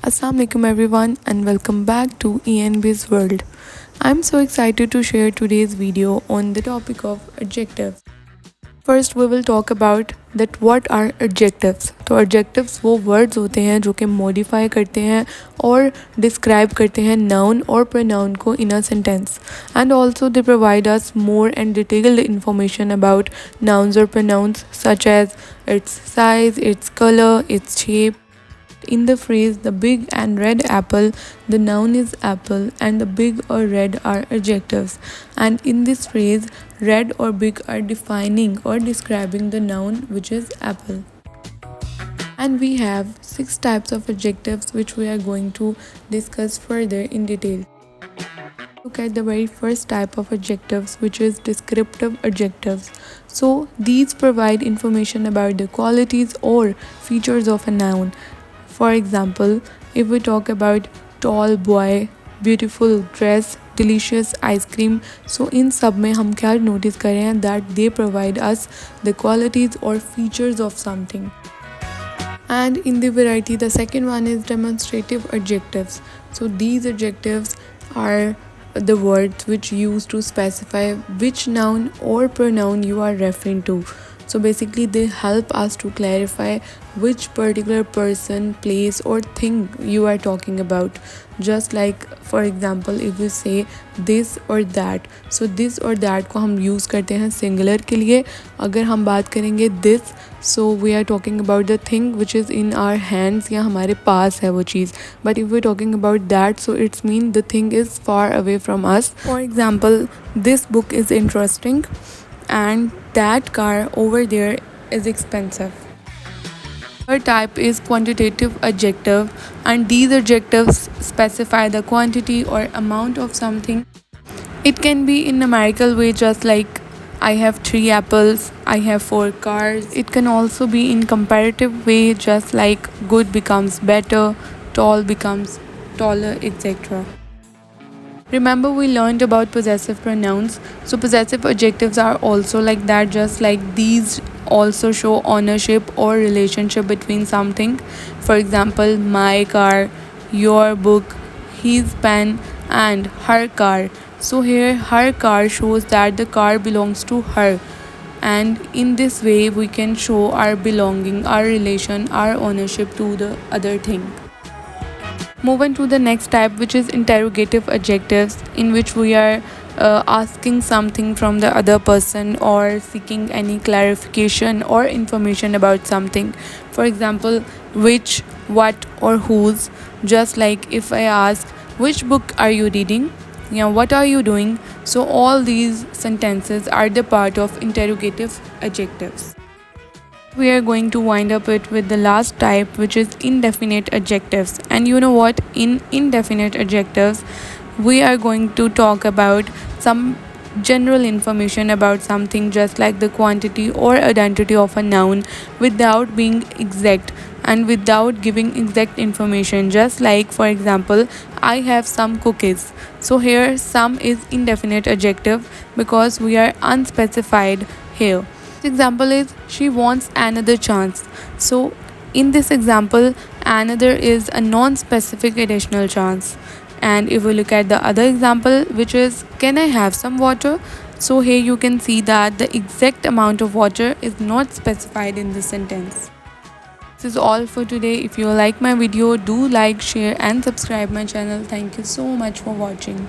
Assalamualaikum everyone and welcome back to ENB's World. I'm so excited to share today's video on the topic of adjectives. First we will talk about that what are adjectives. तो adjectives वो words होते हैं जो कि modify करते हैं और describe करते हैं noun और pronoun को in a sentence, and also they provide us more and detailed information about nouns or pronouns such as its size, its color, its shape. In the phrase the big and red apple, the noun is apple and the big or red are adjectives. And in this phrase, red or big are defining or describing the noun which is apple. And we have 6 types of adjectives which we are going to discuss further in detail. Look at the very first type of adjectives, which is descriptive adjectives. So these provide information about the qualities or features of a noun. For example, if we talk about tall boy, beautiful dress, delicious ice cream, so in सब में हम क्या notice कर रहे हैं that they provide us the qualities or features of something. And in the variety, the second one is demonstrative adjectives. So these adjectives are the words which used to specify which noun or pronoun you are referring to. So basically they help us to clarify which particular person, place or thing you are talking about. Just like for example if we say this or that, so this or that को हम use करते हैं singular के लिए. अगर हम बात करेंगे this, so we are talking about the thing which is in our hands या हमारे पास है वो चीज़. But if we're talking about that, so it's mean the thing is far away from us. For example, this book is interesting and that car over there is expensive. Third type is quantitative adjective, and these adjectives specify the quantity or amount of something. It can be in numerical way, just like I have 3 apples, I have 4 cars. It can also be in comparative way, just like good becomes better, tall becomes taller, etc. Remember we learned about possessive pronouns. So possessive adjectives are also like that, just like these also show ownership or relationship between something. For example, my car, your book, his pen and her car. So here her car shows that the car belongs to her, and in this way we can show our belonging, our relation, our ownership to the other thing. Move on to the next type, which is interrogative adjectives, in which we are asking something from the other person or seeking any clarification or information about something. For example, which, what or whose. Just like if I ask which book are you reading, what are you doing, so all these sentences are the part of interrogative adjectives. We are going to wind up it with the last type, which is indefinite adjectives. And you know what, in indefinite adjectives we are going to talk about some general information about something, just like the quantity or identity of a noun, without being exact and without giving exact information. Just like for example, I have some cookies. So here some is indefinite adjective because we are unspecified here. Example is she wants another chance. So in this example, another is a non-specific additional chance. And if we look at the other example, which is can I have some water, so here you can see that the exact amount of water is not specified in the sentence. This is all for today. If you like my video, do like, share and subscribe my channel. Thank you so much for watching.